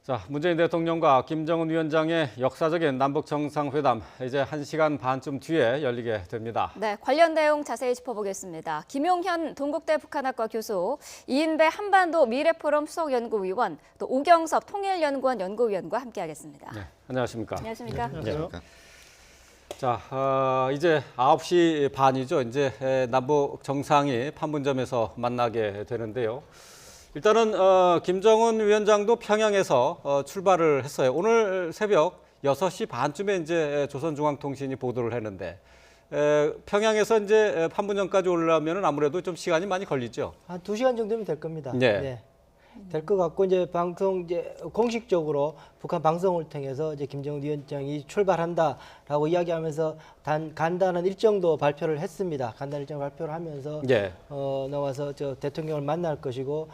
자, 문재인 대통령과 김정은 위원장의 역사적인 남북 정상회담 이제 1시간 반쯤 뒤에 열리게 됩니다. 네, 관련 내용 자세히 짚어보겠습니다. 김용현 동국대 북한학과 교수, 이인배 한반도 미래포럼 수석연구위원, 또 오경섭 통일연구원 연구위원과 함께하겠습니다. 네, 안녕하십니까? 안녕하십니까? 안녕하십니까. 자, 이제 9시 반이죠. 이제 남북 정상이 판문점에서 만나게 되는데요. 일단은 김정은 위원장도 평양에서 출발을 했어요. 오늘 새벽 6시 반쯤에 이제 조선중앙통신이 보도를 했는데 평양에서 이제 판문점까지 오려면 아무래도 좀 시간이 많이 걸리죠. 한 2시간 정도면 될 겁니다. 네. 될 것 같고 이제 방송 공식적으로 북한 방송을 통해서 이제 김정은 위원장이 출발한다라고 이야기하면서 간단한 일정도 발표를 했습니다. 간단한 일정 발표를 하면서 네. 나와서 대통령을 만날 것이고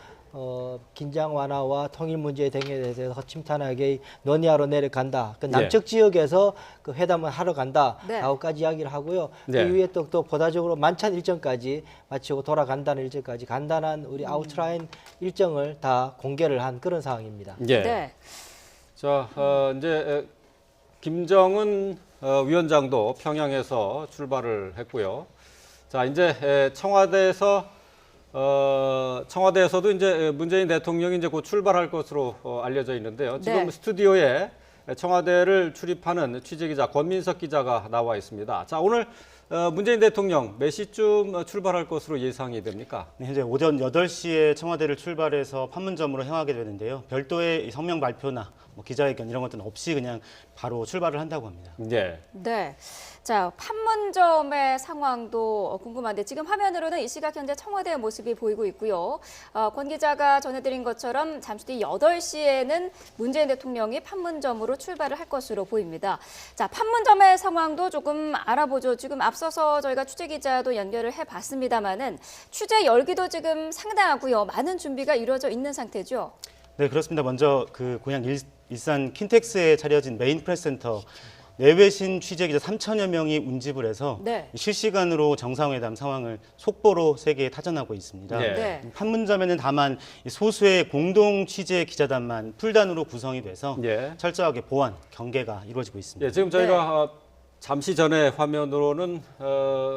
긴장 완화와 통일 문제 등에 대해서 허심탄회하게 논의하러 내려간다. 그 남측 지역에서 그 회담을 하러 간다라고까지 이야기를 하고요. 네. 그 이후에 또 보다적으로 만찬 일정까지 마치고 돌아간다는 일정까지 간단한 우리 아웃라인 일정을 다 공개를 한 그런 상황입니다. 네. 네. 자, 이제 김정은 위원장도 평양에서 출발을 했고요. 자, 이제 청와대에서도 이제 문재인 대통령이 이제 곧 출발할 것으로 알려져 있는데요. 지금 네. 스튜디오에 청와대를 출입하는 취재기자 권민석 기자가 나와 있습니다. 자, 오늘 문재인 대통령 몇 시쯤 출발할 것으로 예상이 됩니까? 네, 현재 오전 8시에 청와대를 출발해서 판문점으로 향하게 되는데요. 별도의 성명 발표나 기자회견 이런 것들은 없이 그냥 바로 출발을 한다고 합니다. 네. 네. 자, 판문점의 상황도 궁금한데 지금 화면으로는 이 시각 현재 청와대의 모습이 보이고 있고요. 권 기자가 전해드린 것처럼 잠시 뒤 8시에는 문재인 대통령이 판문점으로 출발을 할 것으로 보입니다. 자, 판문점의 상황도 조금 알아보죠. 지금 앞서서 저희가 취재 기자도 연결을 해봤습니다만은 취재 열기도 지금 상당하고요. 많은 준비가 이루어져 있는 상태죠. 네, 그렇습니다. 먼저 그 고향 일산 킨텍스에 차려진 메인 프레스센터 내외신 취재기자 3천여 명이 운집을 해서 네. 실시간으로 정상회담 상황을 속보로 세계에 타전하고 있습니다. 네. 네. 판문점에는 다만 소수의 공동 취재 기자단만 풀단으로 구성이 돼서 예. 철저하게 보안, 경계가 이루어지고 있습니다. 예, 지금 저희가 잠시 전에 화면으로는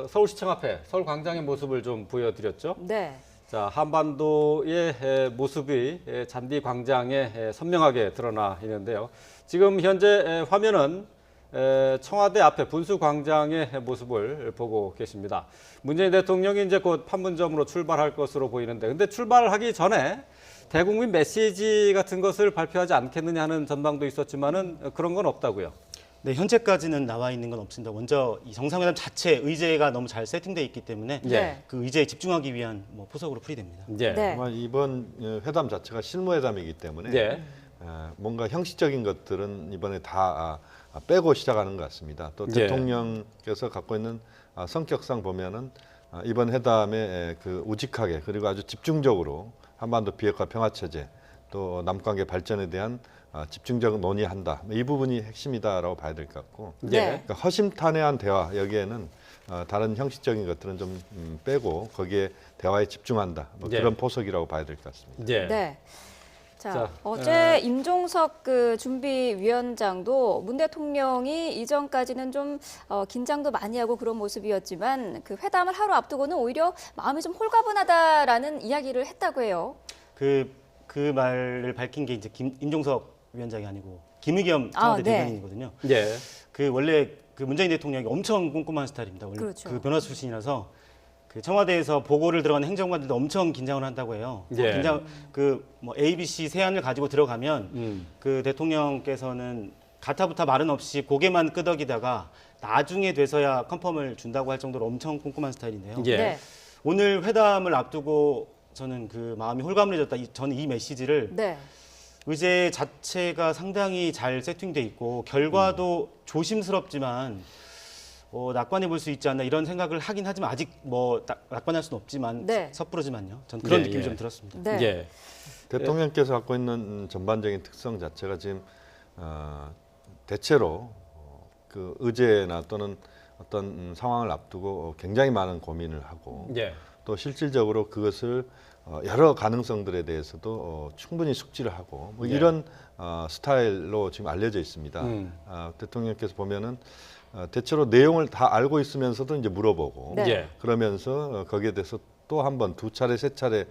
서울시청 앞에 서울광장의 모습을 좀 보여드렸죠. 네. 자, 한반도의 모습이 잔디 광장에 선명하게 드러나 있는데요. 지금 현재 화면은 청와대 앞에 분수광장의 모습을 보고 계십니다. 문재인 대통령이 이제 곧 판문점으로 출발할 것으로 보이는데, 근데 출발하기 전에 대국민 메시지 같은 것을 발표하지 않겠느냐 하는 전망도 있었지만은 그런 건 없다고요. 네, 현재까지는 나와 있는 건 없습니다. 먼저 이 정상회담 자체 의제가 너무 잘 세팅되어 있기 때문에 네. 그 의제에 집중하기 위한 포석으로 풀이됩니다. 예. 네. 아마 이번 회담 자체가 실무회담이기 때문에 예. 뭔가 형식적인 것들은 이번에 다 빼고 시작하는 것 같습니다. 또 예. 대통령께서 갖고 있는 성격상 보면은 이번 회담에 그 우직하게 그리고 아주 집중적으로 한반도 비핵화 평화 체제 또 남관계 발전에 대한 집중적 논의한다. 이 부분이 핵심이다라고 봐야 될 것 같고, 네. 그러니까 허심탄회한 대화 여기에는 다른 형식적인 것들은 좀 빼고 거기에 대화에 집중한다. 네. 그런 포석이라고 봐야 될 것 같습니다. 예. 네. 자, 자, 어제 임종석 그 준비위원장도 문 대통령이 이전까지는 좀 긴장도 많이 하고 그런 모습이었지만 그 회담을 하루 앞두고는 오히려 마음이 좀 홀가분하다라는 이야기를 했다고 해요. 그 말을 밝힌 게 이제 임종석 위원장이 아니고 김의겸 청와대 네. 대변인이거든요. 예. 그 원래 그 문재인 대통령이 엄청 꼼꼼한 스타일입니다. 원래 그렇죠. 그 변호사 출신이라서 그 청와대에서 보고를 들어가는 행정관들도 엄청 긴장을 한다고 해요. 예. 뭐 ABC 세안을 가지고 들어가면 그 대통령께서는 가타부타 말은 없이 고개만 끄덕이다가 나중에 돼서야 컨펌을 준다고 할 정도로 엄청 꼼꼼한 스타일인데요. 예. 네. 오늘 회담을 앞두고 저는 그 마음이 홀가분해졌다. 저는 이 메시지를 네. 의제 자체가 상당히 잘 세팅돼 있고 결과도 조심스럽지만 낙관해 볼 수 있지 않나 이런 생각을 하긴 하지만 아직 낙관할 수는 없지만 네. 섣부르지만요. 저는 그런 예, 느낌이 예. 좀 들었습니다. 네. 예. 대통령께서 갖고 있는 전반적인 특성 자체가 지금 대체로 그 의제나 또는 어떤 상황을 앞두고 굉장히 많은 고민을 하고 예. 또 실질적으로 그것을 여러 가능성들에 대해서도 충분히 숙지를 하고 뭐 네. 이런 스타일로 지금 알려져 있습니다. 대통령께서 보면은 대체로 내용을 다 알고 있으면서도 이제 물어보고 네. 예. 그러면서 거기에 대해서 또 한 번, 두 차례, 세 차례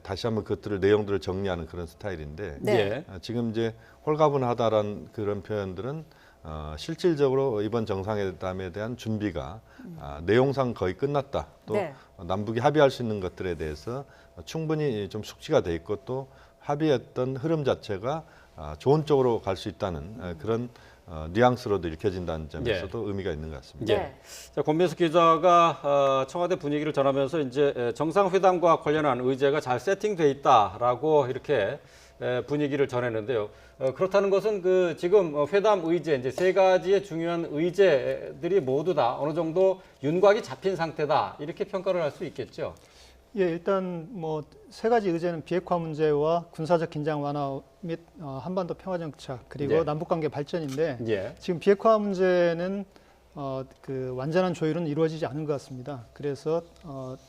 다시 한번 그것들을 내용들을 정리하는 그런 스타일인데 네. 예. 지금 이제 홀가분하다라는 그런 표현들은 실질적으로 이번 정상회담에 대한 준비가 내용상 거의 끝났다. 또 네. 남북이 합의할 수 있는 것들에 대해서 충분히 좀 숙지가 돼 있고 또 합의했던 흐름 자체가 좋은 쪽으로 갈 수 있다는 그런 뉘앙스로도 읽혀진다는 점에서도 의미가 있는 것 같습니다. 예. 네. 자, 권민석 기자가 청와대 분위기를 전하면서 이제 정상회담과 관련한 의제가 잘 세팅돼 있다라고 이렇게 분위기를 전했는데요. 그렇다는 것은 그 지금 회담 의제 이제 세 가지의 중요한 의제들이 모두 다 어느 정도 윤곽이 잡힌 상태다 이렇게 평가를 할 수 있겠죠. 예, 일단 뭐 세 가지 의제는 비핵화 문제와 군사적 긴장 완화 및 한반도 평화 정착 그리고 네. 남북 관계 발전인데 예. 지금 비핵화 문제는 그 완전한 조율은 이루어지지 않은 것 같습니다. 그래서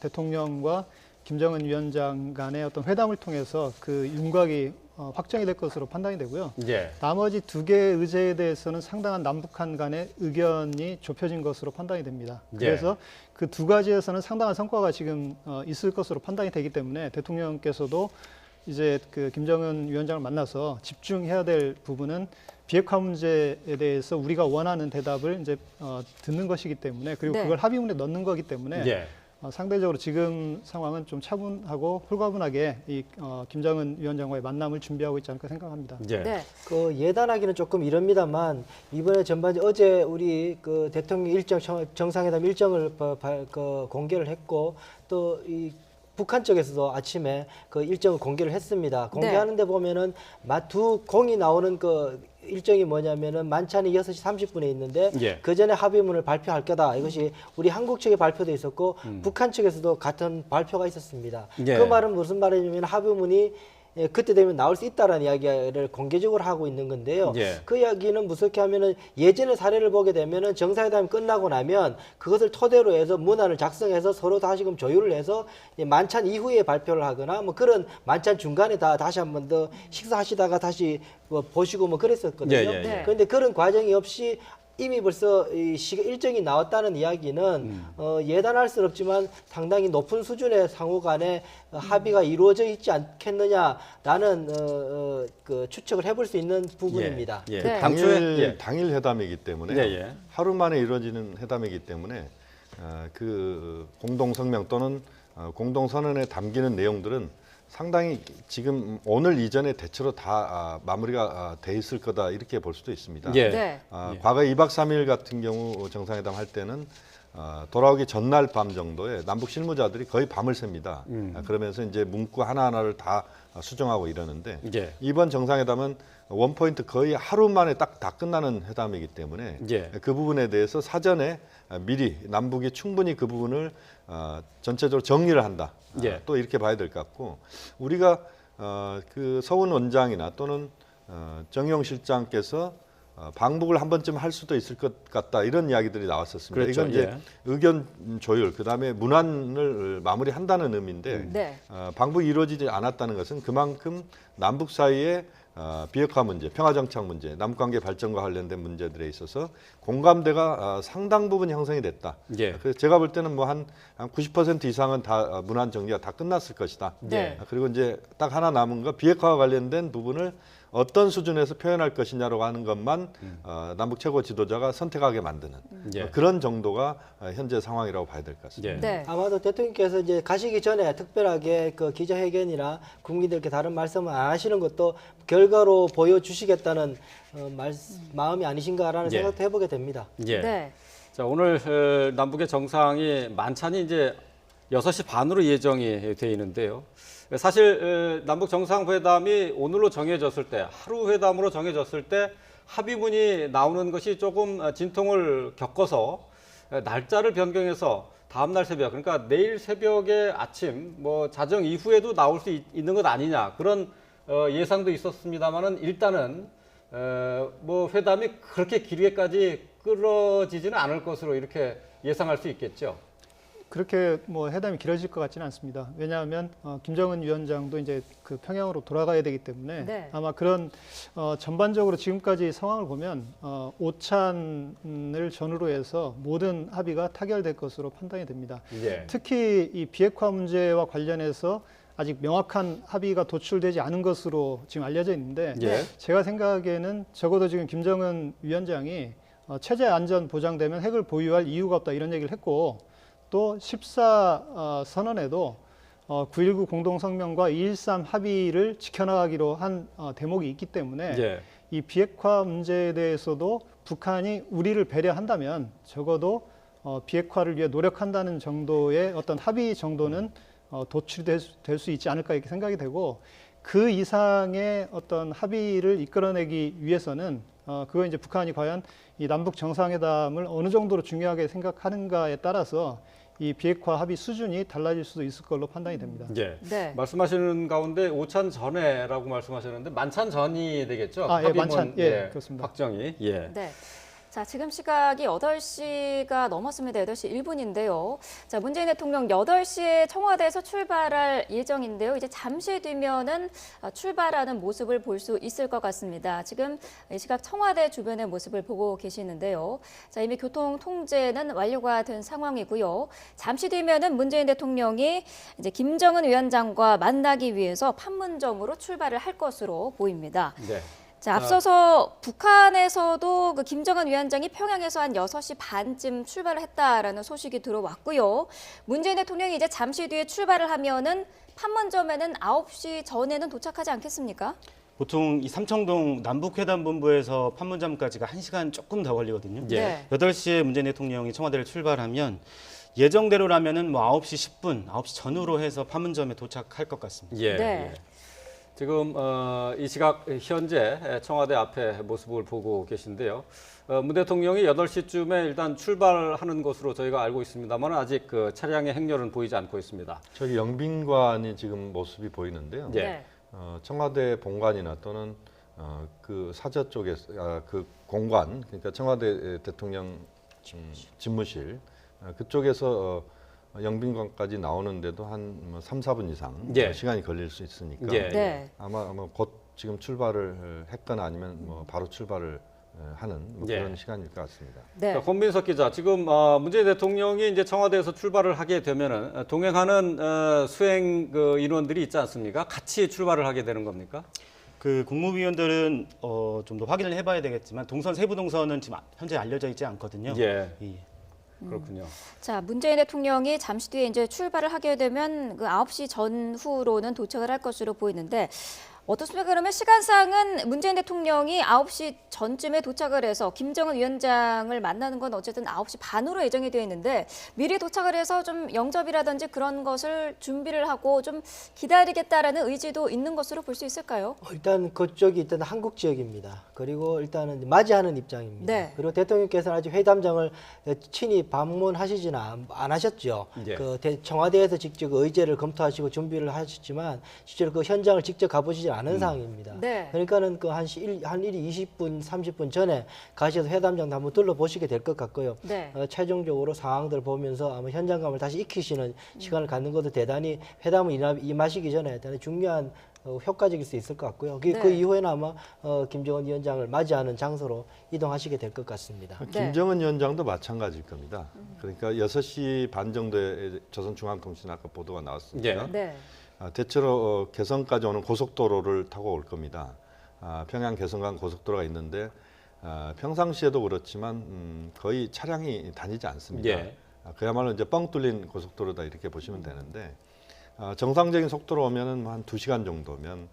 대통령과 김정은 위원장 간의 어떤 회담을 통해서 그 윤곽이 확정이 될 것으로 판단이 되고요. 예. 나머지 두 개의 의제에 대해서는 상당한 남북한 간의 의견이 좁혀진 것으로 판단이 됩니다. 그래서 그 두 가지에서는 상당한 성과가 지금 있을 것으로 판단이 되기 때문에 대통령께서도 이제 그 김정은 위원장을 만나서 집중해야 될 부분은 비핵화 문제에 대해서 우리가 원하는 대답을 이제 듣는 것이기 때문에 그리고 네. 그걸 합의문에 넣는 거기 때문에 예. 상대적으로 지금 상황은 좀 차분하고 홀가분하게 이 김정은 위원장과의 만남을 준비하고 있지 않을까 생각합니다. 예. 네. 그 예단하기는 조금 이릅니다만 이번에 전반적으로 어제 우리 그 대통령 일정 정상회담 일정을 공개를 했고 또 이 북한 쪽에서도 아침에 그 일정을 공개를 했습니다. 공개하는데 보면은 두 공이 나오는 그 일정이 뭐냐면은 만찬이 6시 30분에 있는데 예. 그 전에 합의문을 발표할 거다. 이것이 우리 한국 측에 발표돼 있었고 북한 측에서도 같은 발표가 있었습니다. 예. 그 말은 무슨 말이냐면 합의문이 그때 되면 나올 수 있다라는 이야기를 공개적으로 하고 있는 건데요. 예. 그 이야기는 무섭게 하면은 예전의 사례를 보게 되면은 정상회담이 끝나고 나면 그것을 토대로 해서 문안을 작성해서 서로 다시금 조율을 해서 만찬 이후에 발표를 하거나 뭐 그런 만찬 중간에 다시 한 번 더 식사하시다가 다시 뭐 보시고 뭐 그랬었거든요. 예, 예, 예. 그런데 그런 과정이 없이 이미 벌써 일정이 나왔다는 이야기는 예단할 수는 없지만 상당히 높은 수준의 상호 간의 합의가 이루어져 있지 않겠느냐라는 그 추측을 해볼 수 있는 부분입니다. 예. 네. 당일 회담이기 때문에 예, 예. 하루 만에 이루어지는 회담이기 때문에 그 공동 성명 또는 공동 선언에 담기는 내용들은 상당히 지금 오늘 이전에 대체로 다 마무리가 돼 있을 거다 이렇게 볼 수도 있습니다. 예. 네. 과거 2박 3일 같은 경우 정상회담 할 때는 돌아오기 전날 밤 정도에 남북 실무자들이 거의 밤을 샙니다. 그러면서 이제 문구 하나하나를 다 수정하고 이러는데 예. 이번 정상회담은 원포인트 거의 하루 만에 딱 다 끝나는 회담이기 때문에 예. 그 부분에 대해서 사전에 미리 남북이 충분히 그 부분을 전체적으로 정리를 한다. 예. 또 이렇게 봐야 될 것 같고 우리가 그 서훈 원장이나 또는 정용 실장께서 방북을 한 번쯤 할 수도 있을 것 같다 이런 이야기들이 나왔었습니다. 그렇죠. 이건 이제 예. 의견 조율 그다음에 문안을 마무리한다는 의미인데 네. 방북이 이루어지지 않았다는 것은 그만큼 남북 사이에 비핵화 문제, 평화정착 문제, 남북관계 발전과 관련된 문제들에 있어서 공감대가 상당 부분 형성이 됐다. 예. 그래서 제가 볼 때는 뭐 한 90% 이상은 다 문안 정리가 다 끝났을 것이다. 네. 그리고 이제 딱 하나 남은 거 비핵화와 관련된 부분을 어떤 수준에서 표현할 것이냐라고 하는 것만 남북 최고 지도자가 선택하게 만드는 예. 그런 정도가 현재 상황이라고 봐야 될 것 같습니다. 예. 네. 아마도 대통령께서 이제 가시기 전에 특별하게 그 기자회견이나 국민들께 다른 말씀을 안 하시는 것도 결과로 보여주시겠다는 마음이 아니신가라는 예. 생각도 해보게 됩니다. 예. 네. 자, 오늘 남북의 정상이 만찬이 이제 6시 반으로 예정이 돼 있는데요. 사실 남북 정상회담이 오늘로 정해졌을 때, 하루 회담으로 정해졌을 때 합의문이 나오는 것이 조금 진통을 겪어서 날짜를 변경해서 다음 날 새벽, 그러니까 내일 새벽에 아침 뭐 자정 이후에도 나올 수 있는 것 아니냐 그런 예상도 있었습니다만은 일단은 뭐 회담이 그렇게 길게까지 끌어지지는 않을 것으로 이렇게 예상할 수 있겠죠. 그렇게 뭐 회담이 길어질 것 같지는 않습니다. 왜냐하면 김정은 위원장도 이제 그 평양으로 돌아가야 되기 때문에 네. 아마 그런 전반적으로 지금까지 상황을 보면 오찬을 전후로 해서 모든 합의가 타결될 것으로 판단이 됩니다. 예. 특히 이 비핵화 문제와 관련해서 아직 명확한 합의가 도출되지 않은 것으로 지금 알려져 있는데 예. 제가 생각에는 적어도 지금 김정은 위원장이 체제 안전 보장되면 핵을 보유할 이유가 없다 이런 얘기를 했고 또 14 선언에도 9.19 공동성명과 2.13 합의를 지켜나가기로 한 대목이 있기 때문에 예. 이 비핵화 문제에 대해서도 북한이 우리를 배려한다면 적어도 비핵화를 위해 노력한다는 정도의 어떤 합의 정도는 도출될 수 있지 않을까 이렇게 생각이 되고 그 이상의 어떤 합의를 이끌어내기 위해서는 그거 이제 북한이 과연 이 남북 정상회담을 어느 정도로 중요하게 생각하는가에 따라서 이 비핵화 합의 수준이 달라질 수도 있을 걸로 판단이 됩니다. 예. 네. 말씀하시는 가운데 오찬 전에라고 말씀하셨는데 만찬 전이 되겠죠? 예, 합의문, 만찬. 예, 그렇습니다. 확정이. 예. 네. 자, 지금 시각이 8시가 넘었습니다. 8시 1분인데요. 자, 문재인 대통령 8시에 청와대에서 출발할 예정인데요. 이제 잠시 뒤면은 출발하는 모습을 볼 수 있을 것 같습니다. 지금 이 시각 청와대 주변의 모습을 보고 계시는데요. 자, 이미 교통 통제는 완료가 된 상황이고요. 잠시 뒤면은 문재인 대통령이 이제 김정은 위원장과 만나기 위해서 판문점으로 출발을 할 것으로 보입니다. 네. 자, 앞서서 북한에서도 그 김정은 위원장이 평양에서 한 6시 반쯤 출발을 했다라는 소식이 들어왔고요. 문재인 대통령이 이제 잠시 뒤에 출발을 하면은 판문점에는 9시 전에는 도착하지 않겠습니까? 보통 이 삼청동 남북회담본부에서 판문점까지가 1시간 조금 더 걸리거든요. 예. 네. 8시에 문재인 대통령이 청와대를 출발하면 예정대로라면은 뭐 9시 10분, 9시 전후로 해서 판문점에 도착할 것 같습니다. 예. 네. 예. 지금 이 시각 현재 청와대 앞에 모습을 보고 계신데요. 문 대통령이 8시쯤에 일단 출발하는 것으로 저희가 알고 있습니다만 아직 그 차량의 행렬은 보이지 않고 있습니다. 저기 영빈관이 지금 모습이 보이는데요. 예. 네. 청와대 본관이나 또는 그 사저 쪽에 그 공관, 그러니까 청와대 대통령 집무실 그쪽에서 영빈관까지 나오는데도 한 3, 4분 이상 예. 시간이 걸릴 수 있으니까 예. 네. 아마 곧 지금 출발을 했거나 아니면 뭐 바로 출발을 하는 뭐 예. 그런 시간일 것 같습니다. 네. 자, 권민석 기자, 지금 문재인 대통령이 이제 청와대에서 출발을 하게 되면은 동행하는 수행 그 인원들이 있지 않습니까? 같이 출발을 하게 되는 겁니까? 그 국무위원들은 좀 더 확인을 해봐야 되겠지만 동선 세부 동선은 지금 현재 알려져 있지 않거든요. 예. 예. 그렇군요. 자, 문재인 대통령이 잠시 뒤에 이제 출발을 하게 되면 그 9시 전후로는 도착을 할 것으로 보이는데 어떻습니까? 그러면 시간상은 문재인 대통령이 9시 전쯤에 도착을 해서 김정은 위원장을 만나는 건 어쨌든 9시 반으로 예정이 되어 있는데 미리 도착을 해서 좀 영접이라든지 그런 것을 준비를 하고 좀 기다리겠다라는 의지도 있는 것으로 볼 수 있을까요? 일단 그쪽이 일단 한국 지역입니다. 그리고 일단은 맞이하는 입장입니다. 네. 그리고 대통령께서는 아직 회담장을 친히 방문하시지는 안 하셨죠. 예. 그 청와대에서 직접 의제를 검토하시고 준비를 하셨지만 실제로 그 현장을 직접 가보시지 않은 상황입니다. 네. 그러니까는 그 한 20분, 30분 전에 가셔서 회담장도 한번 둘러보시게 될 것 같고요. 네. 최종적으로 상황들 보면서 아마 현장감을 다시 익히시는 시간을 갖는 것도 대단히 회담을 임하시기 전에 대단히 중요한 효과적일 수 있을 것 같고요. 그 네. 이후에는 아마 김정은 위원장을 맞이하는 장소로 이동하시게 될 것 같습니다. 네. 김정은 위원장도 마찬가지일 겁니다. 그러니까 6시 반 정도에 조선중앙통신 아까 보도가 나왔습니다. 예. 네. 대체로 개성까지 오는 고속도로를 타고 올 겁니다. 평양 개성간 고속도로가 있는데 평상시에도 그렇지만 거의 차량이 다니지 않습니다. 예. 그야말로 이제 뻥 뚫린 고속도로다 이렇게 보시면 되는데 정상적인 속도로 오면은 한 2시간 정도면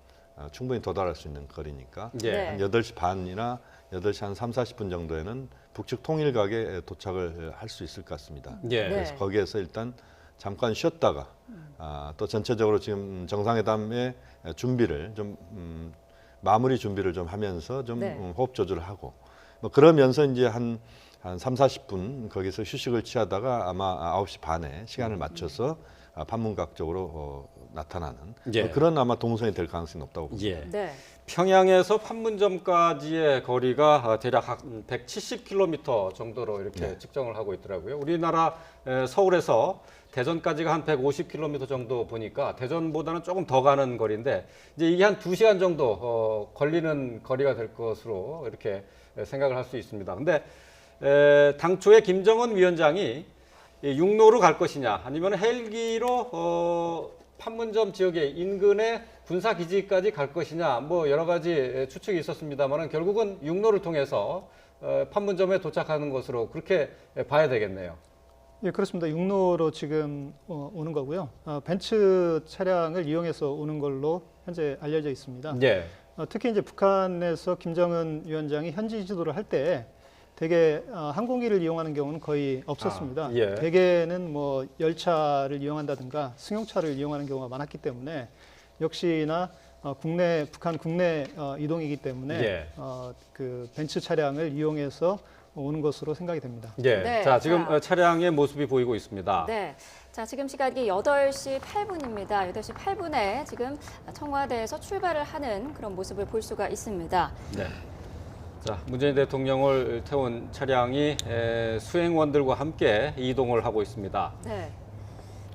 충분히 도달할 수 있는 거리니까 예. 네. 한 8시 반이나 8시 한 3, 40분 정도에는 북측 통일각에 도착을 할 수 있을 것 같습니다. 예. 그래서 네. 거기에서 일단 잠깐 쉬었다가 또 전체적으로 지금 정상회담의 준비를 좀 마무리 준비를 좀 하면서 좀 네. 호흡 조절을 하고 뭐 그러면서 이제 한 3, 40분 거기서 휴식을 취하다가 아마 9시 반에 시간을 맞춰서 판문각 쪽으로 나타나는 예. 뭐 그런 아마 동선이 될 가능성이 높다고 봅니다. 예. 네. 평양에서 판문점까지의 거리가 대략 한 170km 정도로 이렇게 측정을 하고 있더라고요. 우리나라 서울에서 대전까지가 한 150km 정도 보니까 대전보다는 조금 더 가는 거리인데 이제 이게 한 2시간 정도 걸리는 거리가 될 것으로 이렇게 생각을 할 수 있습니다. 근데 당초에 김정은 위원장이 육로로 갈 것이냐 아니면 헬기로 판문점 지역의 인근의 군사 기지까지 갈 것이냐 뭐 여러 가지 추측이 있었습니다만 결국은 육로를 통해서 판문점에 도착하는 것으로 그렇게 봐야 되겠네요. 예, 그렇습니다. 육로로 지금 오는 거고요. 벤츠 차량을 이용해서 오는 걸로 현재 알려져 있습니다. 예. 특히 이제 북한에서 김정은 위원장이 현지 지도를 할 때 대개 항공기를 이용하는 경우는 거의 없었습니다. 예. 대개는 뭐 열차를 이용한다든가 승용차를 이용하는 경우가 많았기 때문에 역시나 북한 국내 이동이기 때문에 예. 그 벤츠 차량을 이용해서 오는 것으로 생각이 됩니다. 예. 네, 자, 지금 자. 차량의 모습이 보이고 있습니다. 네. 자, 지금 시각이 8시 8분입니다. 8시 8분에 지금 청와대에서 출발을 하는 그런 모습을 볼 수가 있습니다. 네. 자, 문재인 대통령을 태운 차량이 수행원들과 함께 이동을 하고 있습니다. 네.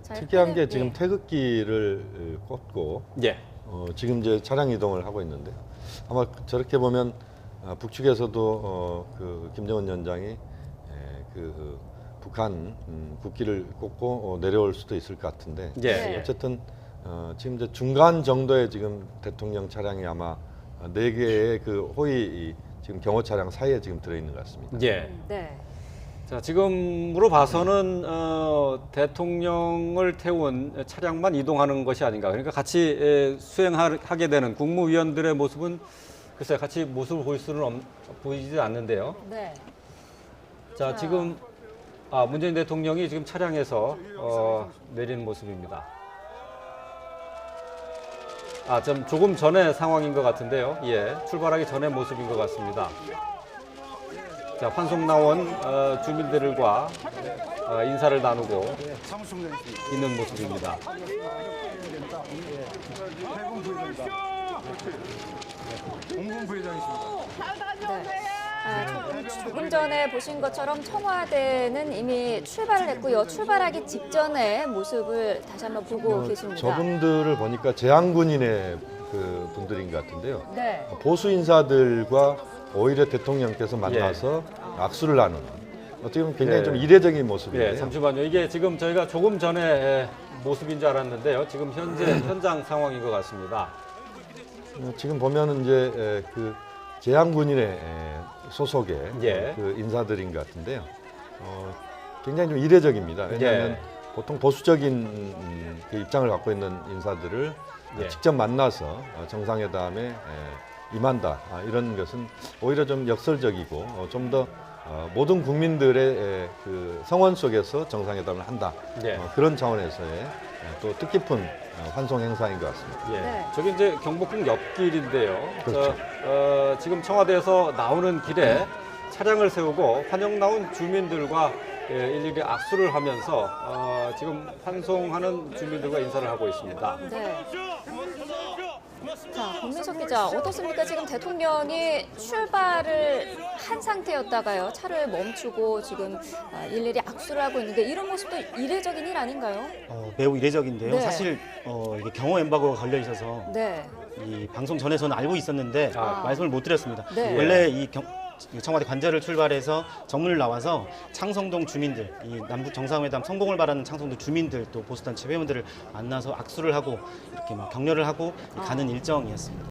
자, 특이한 게 일단은, 지금 예. 태극기를 꽂고 예. 지금 이제 차량 이동을 하고 있는데 아마 저렇게 보면 북측에서도 그 김정은 위원장이 그 북한 국기를 꽂고 내려올 수도 있을 것 같은데 예. 어쨌든 지금 이제 중간 정도의 지금 대통령 차량이 아마 4개의 그 호위 지금 경호 차량 사이에 지금 들어있는 것 같습니다. 예. 네. 자, 지금으로 봐서는 대통령을 태운 차량만 이동하는 것이 아닌가. 그러니까 같이 수행하게 되는 국무위원들의 모습은 글쎄 같이 모습을 보이지 않는데요. 네. 자, 지금 문재인 대통령이 지금 차량에서 내리는 모습입니다. 조금 전의 상황인 것 같은데요. 예, 출발하기 전의 모습인 것 같습니다. 자, 환송 나온 주민들과 인사를 나누고 있는 모습입니다. 조금 전에 보신 것처럼 청와대는 이미 출발을 했고요. 출발하기 직전의 모습을 다시 한번 보고 계십니다. 저분들을 보니까 재향군인의 그 분들인 것 같은데요. 네. 보수 인사들과 오히려 대통령께서 만나서 악수를 나누는 어떻게 보면 굉장히 예. 좀 이례적인 모습이에요. 예, 잠시만요. 이게 지금 저희가 조금 전에 모습인 줄 알았는데요. 지금 현재 현장 상황인 것 같습니다. 지금 보면은 이제 그 재향군인의 소속의 예. 그 인사들인 것 같은데요. 굉장히 좀 이례적입니다. 왜냐하면 예. 보통 보수적인 그 입장을 갖고 있는 인사들을 예. 직접 만나서 정상회담에 임한다 이런 것은 오히려 좀 역설적이고 좀 더 모든 국민들의 그 성원 속에서 정상회담을 한다 예. 그런 차원에서의 또 뜻깊은 환송 행사인 것 같습니다. 예. 네. 저기 이제 경복궁 옆길인데요. 그렇죠. 지금 청와대에서 나오는 길에 차량을 세우고 환영 나온 주민들과 일일이 악수를 하면서 지금 환송하는 주민들과 인사를 하고 있습니다. 네. 자, 권민석 기자, 어떻습니까? 지금 대통령이 출발을 한 상태였다가요. 차를 멈추고 지금 일일이 악수를 하고 있는데 이런 모습도 이례적인 일 아닌가요? 매우 이례적인데요. 네. 사실 이게 경호 엠바고가 걸려 있어서 네. 이 방송 전에서는 알고 있었는데 말씀을 못 드렸습니다. 네. 원래 이 청와대 관저를 출발해서 정문을 나와서 창성동 주민들, 이 남북 정상회담 성공을 바라는 창성동 주민들 또 보수단체 회원들을 만나서 악수를 하고 이렇게 막 격려를 하고 가는 일정이었습니다.